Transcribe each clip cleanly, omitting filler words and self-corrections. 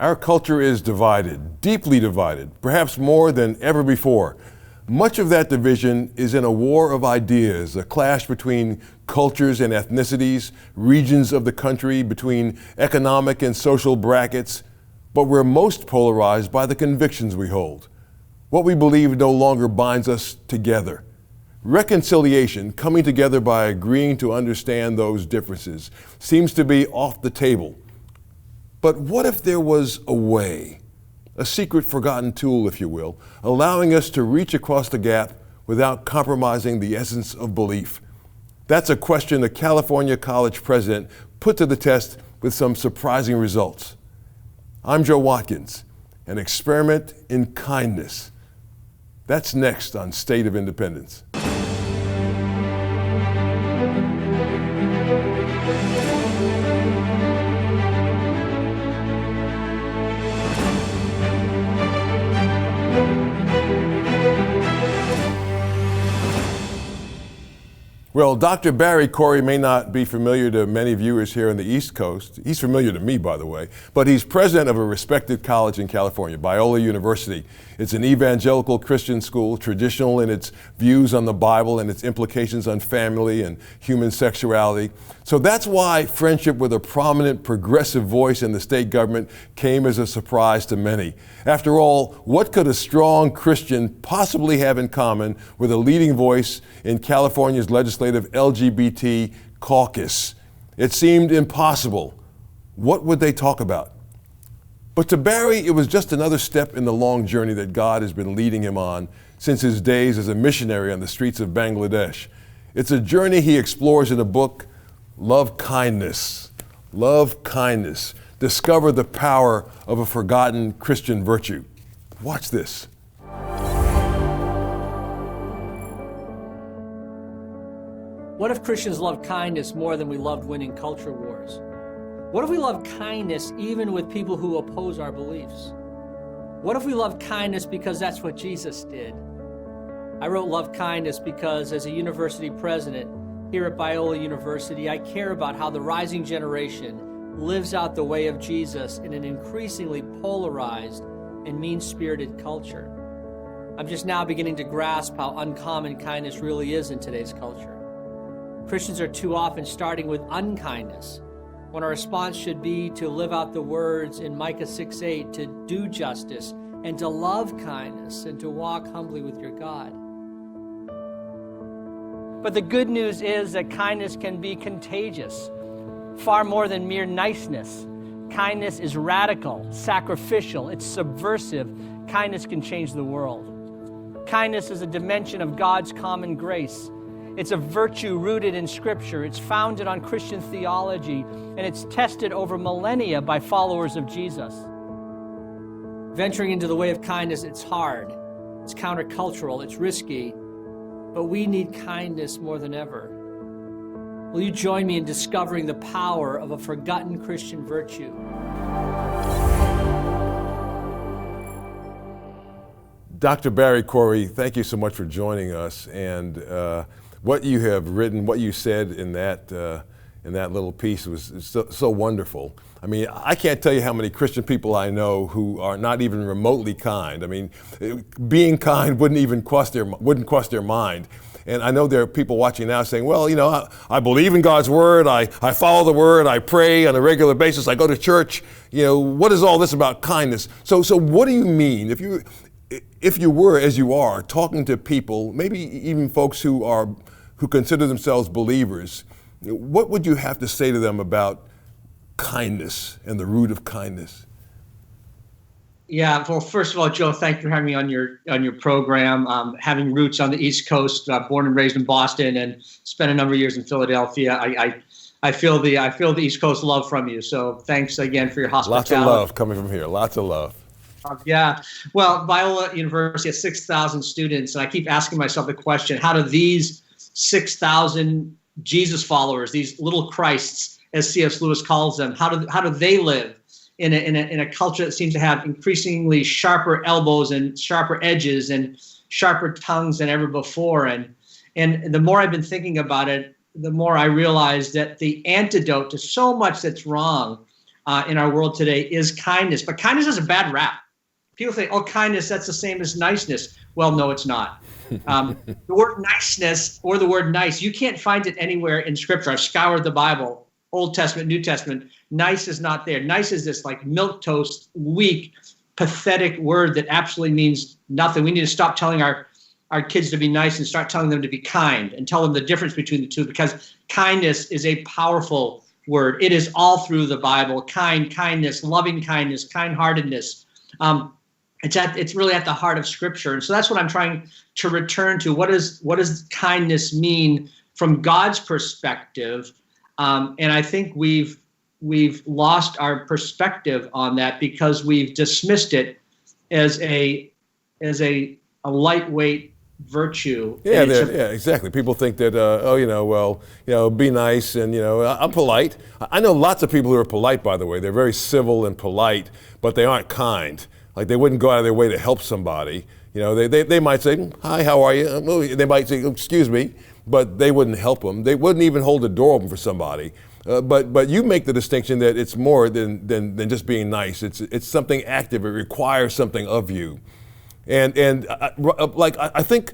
Our culture is divided, deeply divided, perhaps more than ever before. Much of that division is in a war of ideas, a clash between cultures and ethnicities, regions of the country, between economic and social brackets. But we're most polarized by the convictions we hold. What we believe no longer binds us together. Reconciliation, coming together by agreeing to understand those differences, seems to be off the table. But what if there was a way, a secret forgotten tool, if you will, allowing us to reach across the gap without compromising the essence of belief? That's a question a California college president put to the test with some surprising results. I'm Joe Watkins, an experiment in kindness. That's next on State of Independence. Well, Dr. Barry Corey may not be familiar to many viewers here on the East Coast. He's familiar to me, by the way, but he's president of a respected college in California, Biola University. It's an evangelical Christian school, traditional in its views on the Bible and its implications on family and human sexuality. So that's why friendship with a prominent progressive voice in the state government came as a surprise to many. After all, what could a strong Christian possibly have in common with a leading voice in California's legislative LGBT caucus? It seemed impossible. What would they talk about? But to Barry, it was just another step in the long journey that God has been leading him on since his days as a missionary on the streets of Bangladesh. It's a journey he explores in a book, Love Kindness. Love Kindness. Discover the power of a forgotten Christian virtue. Watch this. What if Christians loved kindness more than we loved winning culture wars? What if we love kindness even with people who oppose our beliefs? What if we love kindness because that's what Jesus did? I wrote Love Kindness because as a university president here at Biola University, I care about how the rising generation lives out the way of Jesus in an increasingly polarized and mean-spirited culture. I'm just now beginning to grasp how uncommon kindness really is in today's culture. Christians are too often starting with unkindness, when our response should be to live out the words in Micah 6:8, to do justice and to love kindness and to walk humbly with your God. But the good news is that kindness can be contagious, far more than mere niceness. Kindness is radical, sacrificial, it's subversive. Kindness can change the world. Kindness is a dimension of God's common grace. It's a virtue rooted in Scripture. It's founded on Christian theology, and it's tested over millennia by followers of Jesus. Venturing into the way of kindness, it's hard. It's countercultural. It's risky. But we need kindness more than ever. Will you join me in discovering the power of a forgotten Christian virtue? Dr. Barry Corey, thank you so much for joining us. And what you have written, what you said in that little piece was so wonderful. I mean, I can't tell you how many Christian people I know who are not even remotely kind. I mean, being kind wouldn't cross their mind. And I know there are people watching now saying, well, you know, I believe in God's word, I follow the word, I pray on a regular basis, I go to church. You know, what is all this about kindness? So what do you mean if you were, as you are, talking to people, maybe even folks who consider themselves believers, what would you have to say to them about kindness and the root of kindness? Yeah, well, first of all, Joe, thank you for having me on your program. Having roots on the East Coast, born and raised in Boston, and spent a number of years in Philadelphia, I feel the East Coast love from you. So thanks again for your hospitality. Lots of love coming from here. Lots of love. Yeah. Well, Biola University has 6,000 students, and I keep asking myself the question: how do these 6,000 Jesus followers, these little Christs, as C.S. Lewis calls them, how do they live in a culture that seems to have increasingly sharper elbows and sharper edges and sharper tongues than ever before? And the more I've been thinking about it, the more I realize that the antidote to so much that's wrong in our world today is kindness. But kindness has a bad rap. People think, oh, kindness, that's the same as niceness. Well, no, it's not. The word niceness or the word nice, you can't find it anywhere in Scripture. I've scoured the Bible, Old Testament, New Testament. Nice is not there. Nice is this like milquetoast, weak, pathetic word that absolutely means nothing. We need to stop telling our kids to be nice and start telling them to be kind and tell them the difference between the two, because kindness is a powerful word. It is all through the Bible. Kindness, loving kindness, kind-heartedness. It's really at the heart of Scripture. And so that's what I'm trying to return to. What does kindness mean from God's perspective? And I think we've lost our perspective on that because we've dismissed it as a lightweight virtue. Yeah, exactly. People think that, be nice and, I'm polite. I know lots of people who are polite, by the way. They're very civil and polite, but they aren't kind. Like they wouldn't go out of their way to help somebody. They might say, hi, how are you? They might say, excuse me, but they wouldn't help them. They wouldn't even hold the door open for somebody. But you make the distinction that it's more than just being nice. It's something active. It requires something of you. And I think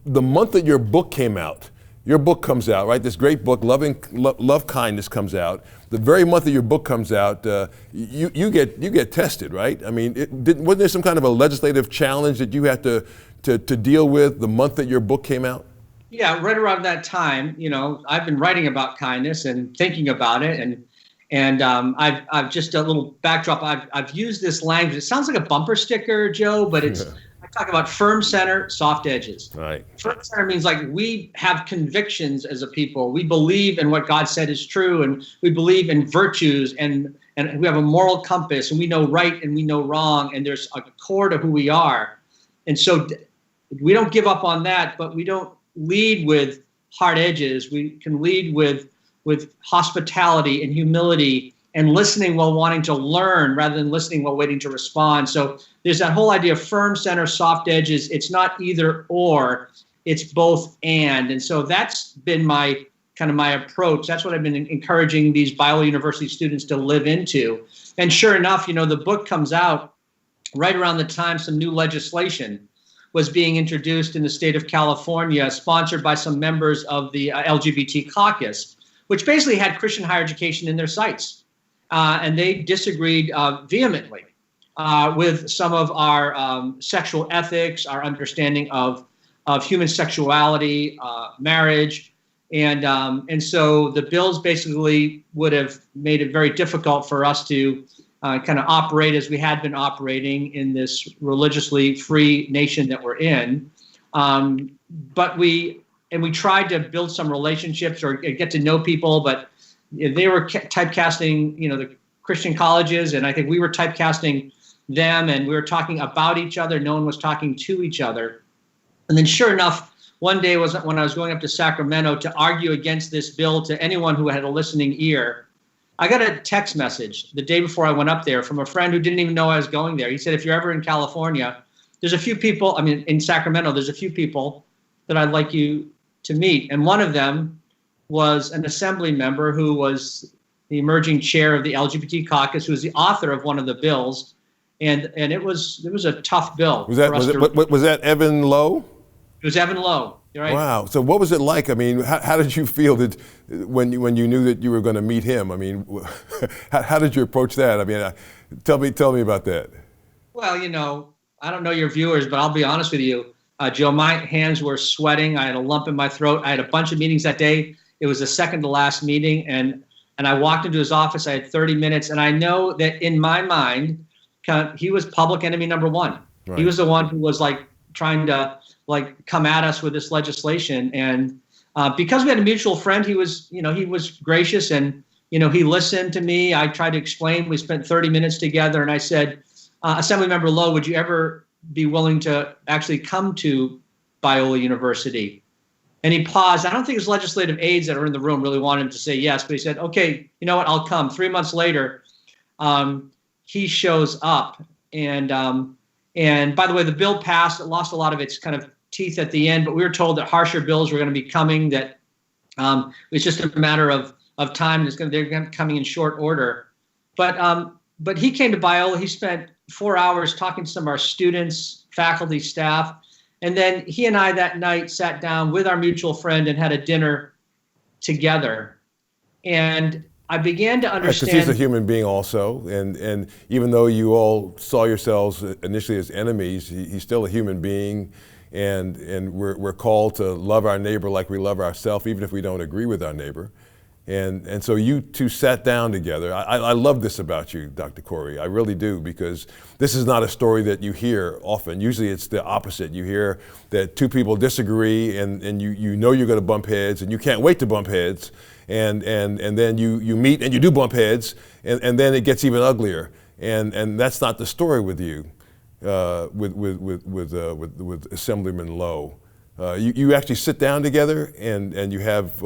the month that your book comes out, right? This great book, Love Kindness, comes out. The very month that your book comes out, you get tested, right? I mean, wasn't there some kind of a legislative challenge that you had to deal with the month that your book came out? Yeah, right around that time, I've been writing about kindness and thinking about it, and I've just a little backdrop. I've used this language. It sounds like a bumper sticker, Joe, but it's. I talk about firm center, soft edges. Right. Firm center means like we have convictions as a people. We believe in what God said is true, and we believe in virtues, and we have a moral compass, and we know right and we know wrong, and there's a core to who we are. And so we don't give up on that, but we don't lead with hard edges. We can lead with hospitality and humility and listening while wanting to learn rather than listening while waiting to respond. So there's that whole idea of firm center, soft edges. It's not either or, it's both and. And so that's been my approach. That's what I've been encouraging these Biola University students to live into. And sure enough, the book comes out right around the time some new legislation was being introduced in the state of California, sponsored by some members of the LGBT caucus, which basically had Christian higher education in their sights. And they disagreed vehemently with some of our sexual ethics, our understanding of human sexuality, marriage. And so the bills basically would have made it very difficult for us to kind of operate as we had been operating in this religiously free nation that we're in. But we tried to build some relationships or get to know people, but they were typecasting, the Christian colleges, and I think we were typecasting them, and we were talking about each other. No one was talking to each other. And then sure enough, one day was when I was going up to Sacramento to argue against this bill to anyone who had a listening ear. I got a text message the day before I went up there from a friend who didn't even know I was going there. He said, if you're ever in California, there's a few people, in Sacramento, there's a few people that I'd like you to meet. And one of them was an assembly member who was the emerging chair of the LGBT caucus, who was the author of one of the bills, and it was a tough bill. Was that Evan Lowe? It was Evan Lowe. Right? Wow. So what was it like? How did you feel when you knew that you were going to meet him? How did you approach that? Tell me about that. Well, I don't know your viewers, but I'll be honest with you, Joe. My hands were sweating. I had a lump in my throat. I had a bunch of meetings that day. It was the second to last meeting, and I walked into his office. I had 30 minutes, and I know that in my mind, he was public enemy number one. Right. He was the one who was trying to come at us with this legislation, and because we had a mutual friend, he was gracious, and he listened to me. I tried to explain. We spent 30 minutes together, and I said, Assemblymember Lowe, would you ever be willing to actually come to Biola University? And he paused. I don't think his legislative aides that are in the room really wanted him to say yes, but he said, okay, you know what, I'll come. 3 months later, he shows up. And by the way, the bill passed. It lost a lot of its kind of teeth at the end, but we were told that harsher bills were going to be coming, that it's just a matter of time. They're going to be coming in short order. But he came to Biola. He spent 4 hours talking to some of our students, faculty, staff. And then he and I that night sat down with our mutual friend and had a dinner together. And I began to understand. Because he's a human being also. And even though you all saw yourselves initially as enemies, he's still a human being. And we're called to love our neighbor like we love ourselves, even if we don't agree with our neighbor. And so you two sat down together. I love this about you, Dr. Corey. I really do, because this is not a story that you hear often. Usually it's the opposite. You hear that two people disagree and you know you're going to bump heads and you can't wait to bump heads. And then you meet and you do bump heads and then it gets even uglier. And that's not the story with you, with Assemblyman Lowe. You actually sit down together and you have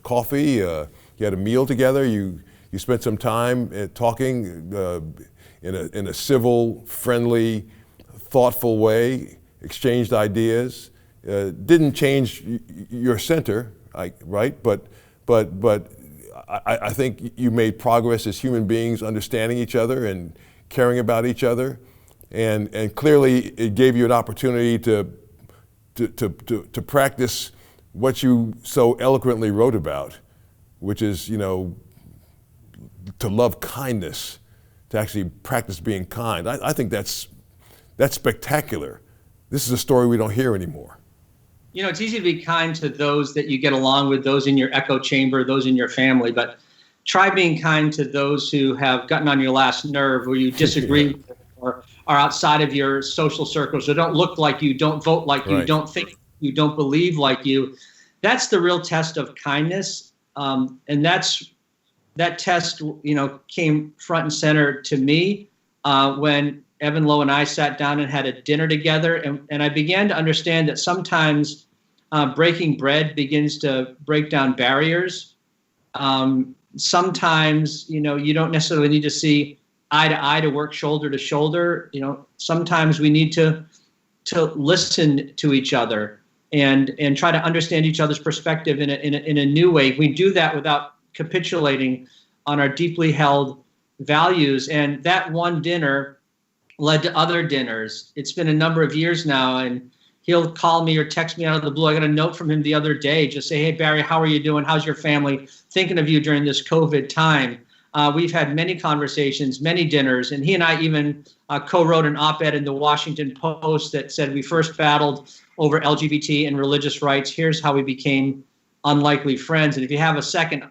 coffee. You had a meal together. You spent some time talking in a civil, friendly, thoughtful way. Exchanged ideas. Didn't change your center, right? But I think you made progress as human beings, understanding each other and caring about each other, and clearly it gave you an opportunity to practice what you so eloquently wrote about, which is, to love kindness, to actually practice being kind. I think that's spectacular. This is a story we don't hear anymore. It's easy to be kind to those that you get along with, those in your echo chamber, those in your family, but try being kind to those who have gotten on your last nerve, where you disagree with, or are outside of your social circles, or don't look like you, don't vote like you, don't think you, don't believe like you. That's the real test of kindness. And that test, came front and center to me when Evan Lowe and I sat down and had a dinner together. And I began to understand that sometimes breaking bread begins to break down barriers. Sometimes, you don't necessarily need to see eye to eye to work shoulder to shoulder. Sometimes we need to listen to each other and try to understand each other's perspective in a new way. We do that without capitulating on our deeply held values. And that one dinner led to other dinners. It's been a number of years now, and he'll call me or text me out of the blue. I got a note from him the other day, just say, "Hey, Barry, how are you doing? How's your family? Thinking of you during this COVID time." We've had many conversations, many dinners, and he and I even co-wrote an op-ed in the Washington Post that said we first battled over LGBT and religious rights. Here's how we became unlikely friends. And if you have a second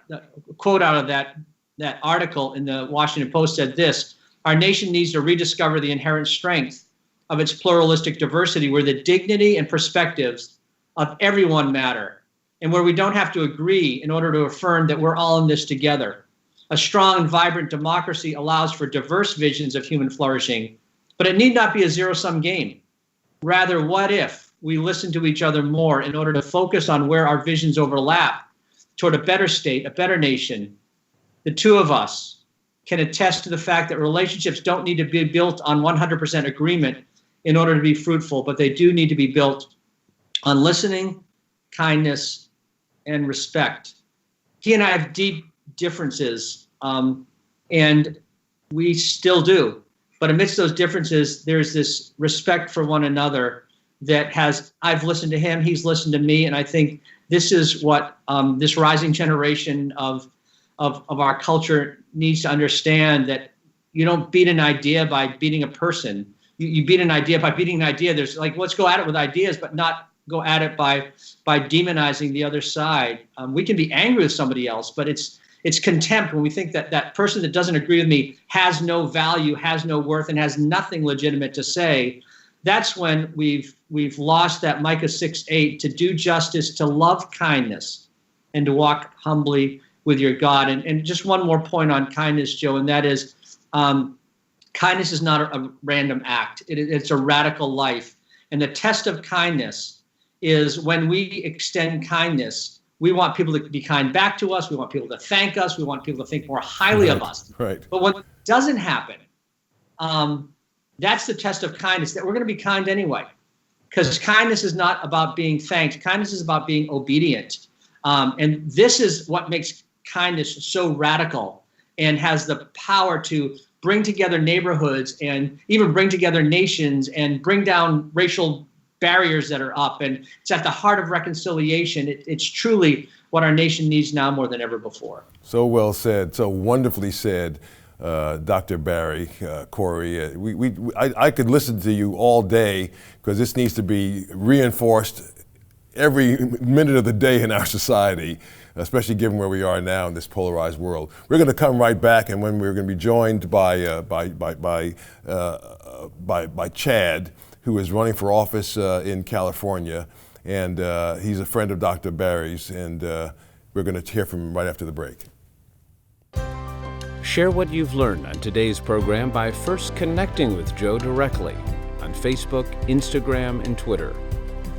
quote out of that article in the Washington Post, said this: "Our nation needs to rediscover the inherent strength of its pluralistic diversity, where the dignity and perspectives of everyone matter, and where we don't have to agree in order to affirm that we're all in this together. A strong and vibrant democracy allows for diverse visions of human flourishing, but it need not be a zero-sum game. Rather, what if we listen to each other more in order to focus on where our visions overlap toward a better state, a better nation? The two of us can attest to the fact that relationships don't need to be built on 100% agreement in order to be fruitful, but they do need to be built on listening, kindness, and respect." He and I have deep differences, and we still do. But amidst those differences, there's this respect for one another that I've listened to him, he's listened to me, and I think this is what this rising generation of our culture needs to understand, that you don't beat an idea by beating a person. You beat an idea by beating an idea. There's let's go at it with ideas, but not go at it by demonizing the other side. We can be angry with somebody else, but it's contempt when we think that that person that doesn't agree with me has no value, has no worth, and has nothing legitimate to say. That's when we've lost that Micah 6:8, to do justice, to love kindness, and to walk humbly with your God. And just one more point on kindness, Joe, and that is kindness is not a random act. It's a radical life. And the test of kindness is when we extend kindness, we want people to be kind back to us. We want people to thank us. We want people to think more highly of us. Right. But when it doesn't happen, that's the test of kindness, that we're going to be kind anyway. Because kindness is not about being thanked. Kindness is about being obedient. And this is what makes kindness so radical, and has the power to bring together neighborhoods and even bring together nations and bring down racial barriers that are up. And it's at the heart of reconciliation. It's truly what our nation needs now more than ever before. So well said, so wonderfully said, Dr. Barry, Corey. I could listen to you all day because this needs to be reinforced every minute of the day in our society, especially given where we are now in this polarized world. We're going to come right back, and when we're going to be joined by Chad, who is running for office in California, and he's a friend of Dr. Barry's, and we're going to hear from him right after the break. Share what you've learned on today's program by first connecting with Joe directly on Facebook, Instagram, and Twitter.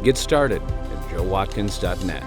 Get started at joewatkins.net.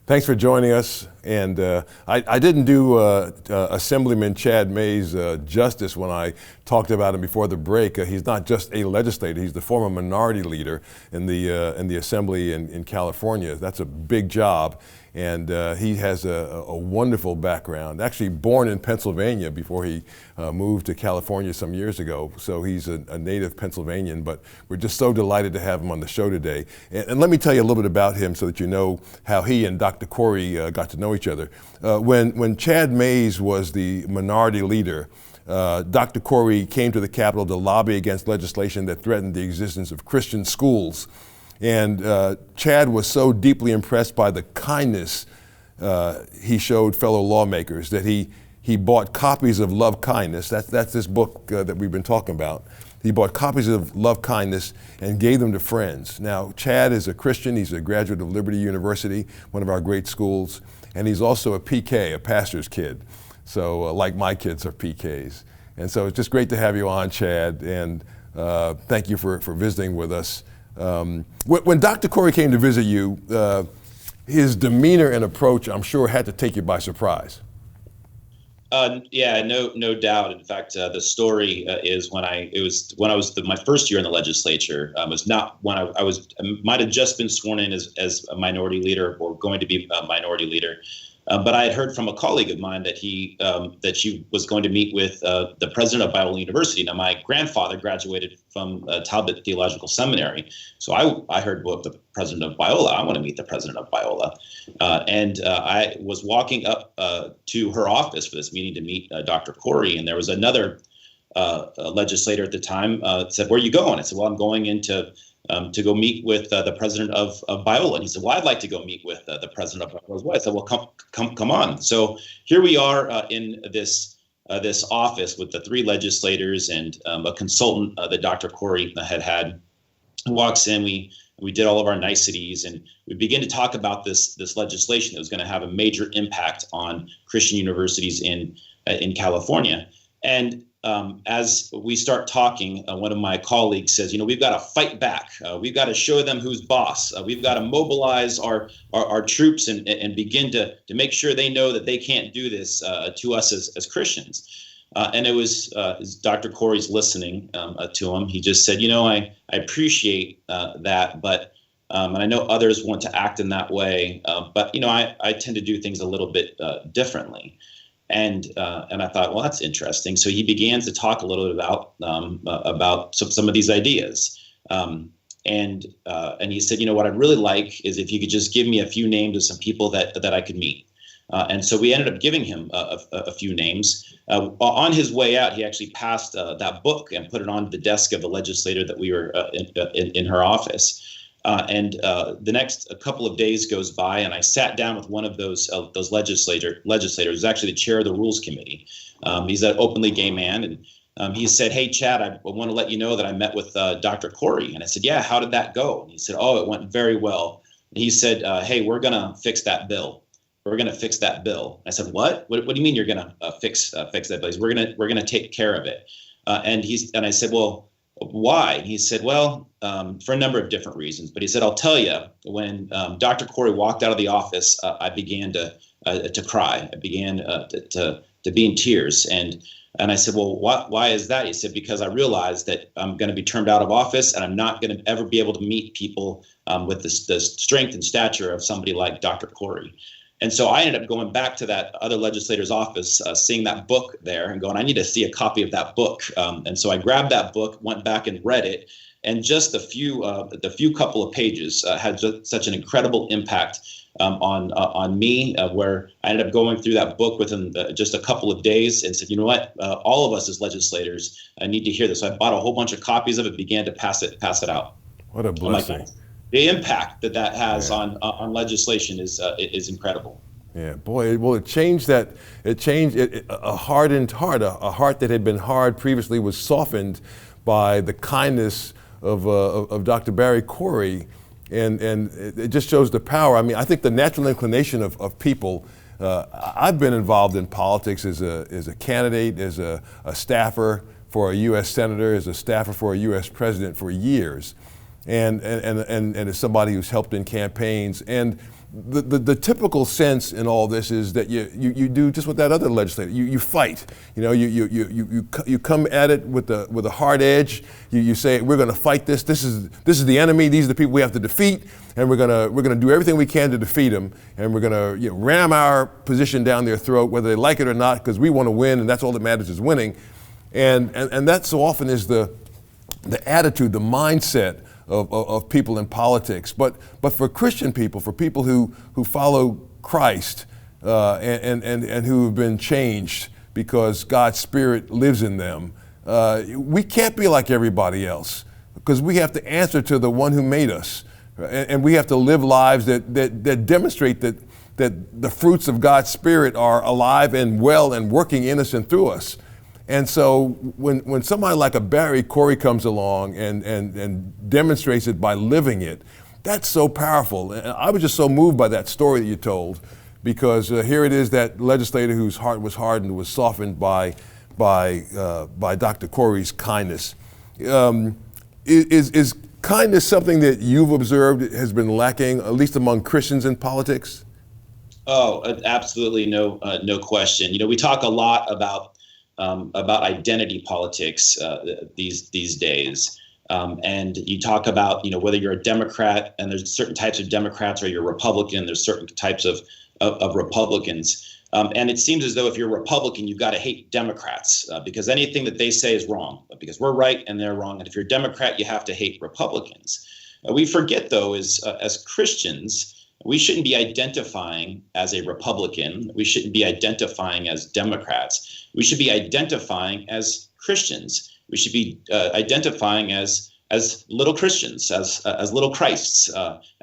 Thanks for joining us. And I didn't do Assemblyman Chad Mayes justice when I talked about him before the break. He's not just a legislator, he's the former minority leader in the Assembly in California. That's a big job. And he has a wonderful background, actually born in Pennsylvania before he moved to California some years ago. So he's a native Pennsylvanian, but we're just so delighted to have him on the show today. And let me tell you a little bit about him so that you know how he and Dr. Corey got to know each other. When Chad Mayes was the minority leader, Dr. Corey came to the Capitol to lobby against legislation that threatened the existence of Christian schools. And Chad was so deeply impressed by the kindness he showed fellow lawmakers that he bought copies of Love Kindness. That's this book that we've been talking about. He bought copies of Love Kindness and gave them to friends. Now, Chad is a Christian. He's a graduate of Liberty University, one of our great schools. And he's also a PK, a pastor's kid. So like my kids are PKs. And so it's just great to have you on, Chad. And thank you for visiting with us. When Dr. Corey came to visit you, his demeanor and approach, I'm sure, had to take you by surprise. Yeah, no doubt. In fact, the story is when I was my first year in the legislature. Was not when I might have just been sworn in as a minority leader or going to be a minority leader. But I had heard from a colleague of mine that she was going to meet with the president of Biola University. Now, my grandfather graduated from Talbot Theological Seminary, so I heard, well, the president of Biola, I want to meet the president of Biola. And I was walking up to her office for this meeting to meet Dr. Corey, and there was another legislator at the time said, "Where are you going?" I said, "Well, I'm going into to go meet with the president of Biola." And he said, "Well, I'd like to go meet with the president of Biola as well." I said, "Well, come on." So here we are in this office with the three legislators and a consultant that Dr. Corey had. Walks in, we did all of our niceties, and we begin to talk about this legislation that was going to have a major impact on Christian universities in California. And as we start talking, one of my colleagues says, "We've got to fight back. We've got to show them who's boss. We've got to mobilize our troops and begin to make sure they know that they can't do this to us as Christians." And it was Dr. Corey's listening to him. He just said, I appreciate that, but and I know others want to act in that way, but I tend to do things a little bit differently. And I thought, well, that's interesting. So he began to talk a little bit about some of these ideas. And he said, what I'd really like is if you could just give me a few names of some people that I could meet. And so we ended up giving him a few names. On his way out, he actually passed that book and put it on the desk of the legislator that we were in her office. And the next couple of days goes by, and I sat down with one of those legislators. Who's actually the chair of the Rules Committee. He's an openly gay man, and he said, "Hey, Chad, I want to let you know that I met with Dr. Corey." And I said, "Yeah, how did that go?" And he said, "Oh, it went very well." And he said, "Hey, we're going to fix that bill. We're going to fix that bill." I said, "What? What do you mean you're going to fix that bill?" He said, We're going to take care of it." And I said, "Well, why?" And he said, "Well, for a number of different reasons." But he said, "I'll tell you, when Dr. Corey walked out of the office, I began to cry. I began to be in tears." And I said, "Well, why is that?" He said, "Because I realized that I'm going to be turned out of office, and I'm not going to ever be able to meet people with the strength and stature of somebody like Dr. Corey." And so I ended up going back to that other legislator's office, seeing that book there and going, I need to see a copy of that book. And so I grabbed that book, went back and read it. And just the few couple of pages had just such an incredible impact on me, where I ended up going through that book within just a couple of days and said, you know what, all of us as legislators need to hear this. So I bought a whole bunch of copies of it, began to pass it out. What a blessing. The impact that has on legislation is incredible. Yeah, boy. Well, it changed a hardened heart, a heart that had been hard previously was softened by the kindness of Dr. Barry Corey, and it just shows the power. I mean, I think the natural inclination of people. I've been involved in politics as a candidate, as a staffer for a U.S. senator, as a staffer for a U.S. president for years. And as somebody who's helped in campaigns, and the typical sense in all this is that you do just what that other legislator, you fight. You come at it with a hard edge. You say, we're going to fight this. This is the enemy. These are the people we have to defeat, and we're gonna do everything we can to defeat them, and we're gonna ram our position down their throat, whether they like it or not, because we want to win, and that's all that matters is winning. And that so often is the attitude, the mindset of people in politics, but for Christian people, for people who follow Christ and who have been changed because God's Spirit lives in them, we can't be like everybody else, because we have to answer to the one who made us, and we have to live lives that demonstrate that the fruits of God's Spirit are alive and well and working in us and through us. And so when somebody like a Barry Corey comes along and demonstrates it by living it, that's so powerful. And I was just so moved by that story that you told, because here it is, that legislator whose heart was hardened was softened by Dr. Corey's kindness. Is kindness something that you've observed has been lacking, at least among Christians in politics? Oh, absolutely, no question. We talk a lot about identity politics these days. And you talk about, whether you're a Democrat, and there's certain types of Democrats, or you're Republican, there's certain types of Republicans. And it seems as though if you're a Republican, you've got to hate Democrats because anything that they say is wrong, because we're right and they're wrong. And if you're a Democrat, you have to hate Republicans. We forget, though, as Christians, we shouldn't be identifying as a Republican. We shouldn't be identifying as Democrats. We should be identifying as Christians. We should be identifying as little Christians, as little Christs,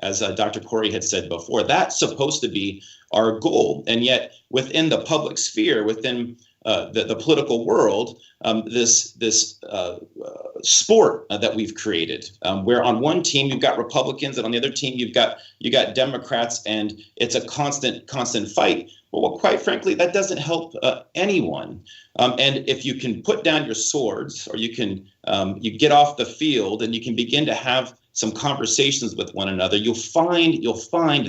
as Dr. Corey had said before. That's supposed to be our goal. And yet, within the public sphere, within the political world, this sport that we've created, where on one team you've got Republicans and on the other team you got Democrats, and it's a constant fight. Well, quite frankly, that doesn't help anyone. And if you can put down your swords, or you get off the field and you can begin to have some conversations with one another, you'll find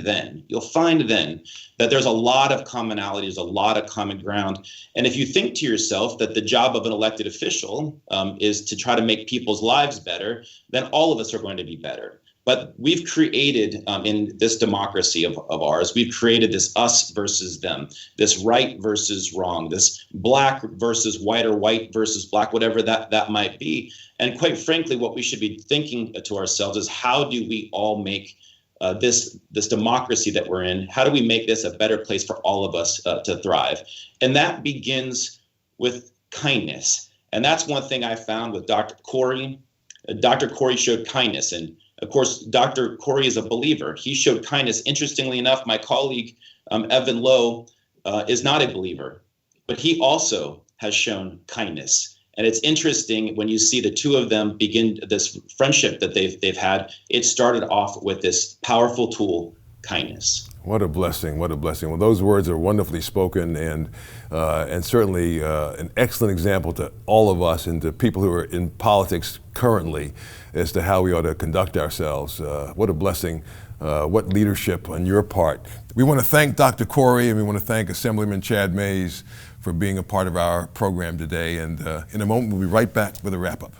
then that there's a lot of commonality, there's a lot of common ground. And if you think to yourself that the job of an elected official is to try to make people's lives better, then all of us are going to be better. But we've created in this democracy of ours, we've created this us versus them, this right versus wrong, this black versus white, or white versus black, whatever that might be. And quite frankly, what we should be thinking to ourselves is, how do we all make this democracy that we're in, how do we make this a better place for all of us to thrive? And that begins with kindness. And that's one thing I found with Dr. Corey. Dr. Corey showed kindness. And of course, Dr. Corey is a believer. He showed kindness. Interestingly enough, my colleague, Evan Lowe, is not a believer, but he also has shown kindness. And it's interesting when you see the two of them begin this friendship that they've had. It started off with this powerful tool, kindness. What a blessing, what a blessing. Well, those words are wonderfully spoken, and certainly an excellent example to all of us and to people who are in politics currently as to how we ought to conduct ourselves. What a blessing, what leadership on your part. We want to thank Dr. Corey, and we want to thank Assemblyman Chad Mayes for being a part of our program today. And in a moment, we'll be right back with a wrap-up.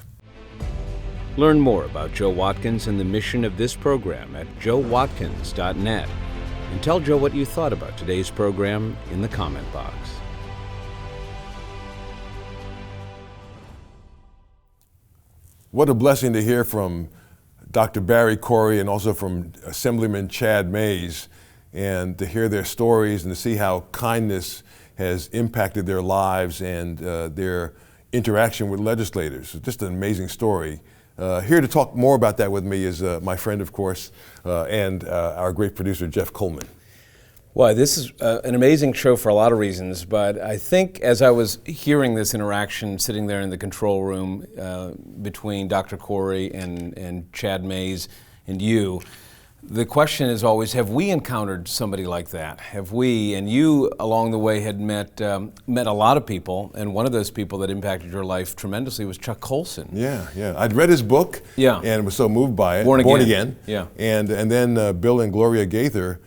Learn more about Joe Watkins and the mission of this program at joewatkins.net. And tell Joe what you thought about today's program in the comment box. What a blessing to hear from Dr. Barry Corey and also from Assemblyman Chad Mayes, and to hear their stories and to see how kindness has impacted their lives and their interaction with legislators. Just an amazing story. Here to talk more about that with me is my friend, of course, and our great producer, Jeff Coleman. Well, this is an amazing show for a lot of reasons, but I think as I was hearing this interaction sitting there in the control room between Dr. Corey and Chad Mayes and you, the question is always, have we encountered somebody like that? Have we, and you along the way had met a lot of people, and one of those people that impacted your life tremendously was Chuck Colson. Yeah. I'd read his book and was so moved by it. Born Again. Yeah. And then Bill and Gloria Gaither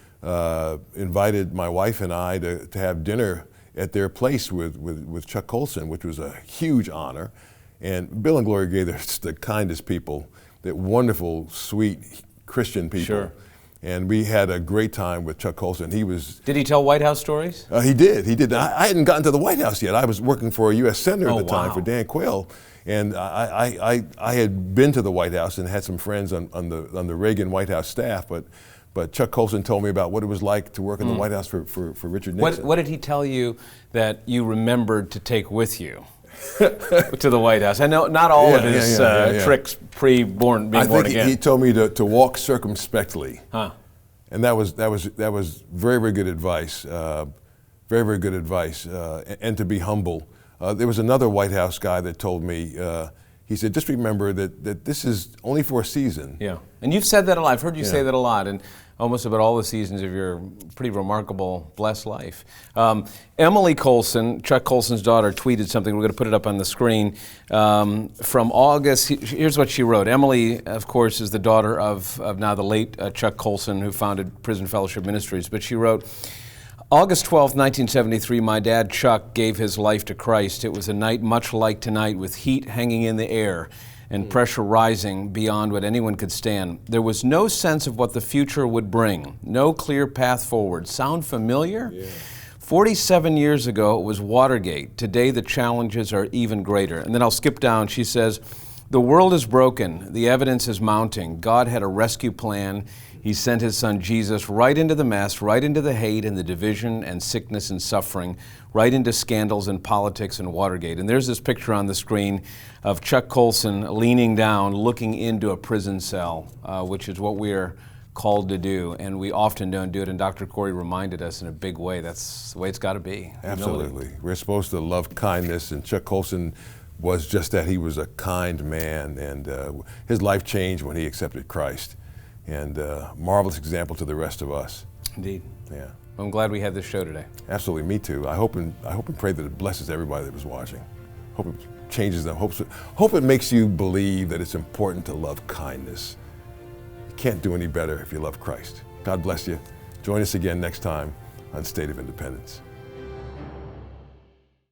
invited my wife and I to have dinner at their place with Chuck Colson, which was a huge honor. And Bill and Gloria Gaither are just the kindest people, they're wonderful, sweet Christian people. Sure. And we had a great time with Chuck Colson. Did he tell White House stories? He did. I hadn't gotten to the White House yet. I was working for a U.S. Senator at the time, for Dan Quayle. And I had been to the White House and had some friends on the Reagan White House staff, but Chuck Colson told me about what it was like to work in the White House for Richard Nixon. What did he tell you that you remembered to take with you to the White House? I know not all of his tricks being born again. He told me to walk circumspectly, and that was very, very good advice. Very, very good advice, and to be humble. There was another White House guy that told me. He said, just remember that this is only for a season. Yeah, and you've said that a lot. I've heard you say that a lot, and almost about all the seasons of your pretty remarkable, blessed life. Emily Colson, Chuck Colson's daughter, tweeted something. We're going to put it up on the screen. From August, here's what she wrote. Emily, of course, is the daughter of now the late Chuck Colson, who founded Prison Fellowship Ministries. But she wrote, August 12, 1973, my dad, Chuck, gave his life to Christ. It was a night much like tonight, with heat hanging in the air and pressure rising beyond what anyone could stand. There was no sense of what the future would bring, no clear path forward. Sound familiar? Yeah. 47 years ago, it was Watergate. Today, the challenges are even greater. And then I'll skip down. She says, the world is broken. The evidence is mounting. God had a rescue plan. He sent his son Jesus right into the mess, right into the hate and the division and sickness and suffering, right into scandals and politics and Watergate. And there's this picture on the screen of Chuck Colson leaning down, looking into a prison cell, which is what we're called to do. And we often don't do it. And Dr. Corey reminded us in a big way, that's the way it's got to be. Absolutely. We're supposed to love kindness, and Chuck Colson was just that. He was a kind man, and his life changed when he accepted Christ. And marvelous example to the rest of us. Indeed. Yeah. I'm glad we had this show today. Absolutely, me too. I hope and pray that it blesses everybody that was watching. Hope it changes them. Hope it makes you believe that it's important to love kindness. You can't do any better if you love Christ. God bless you. Join us again next time on State of Independence.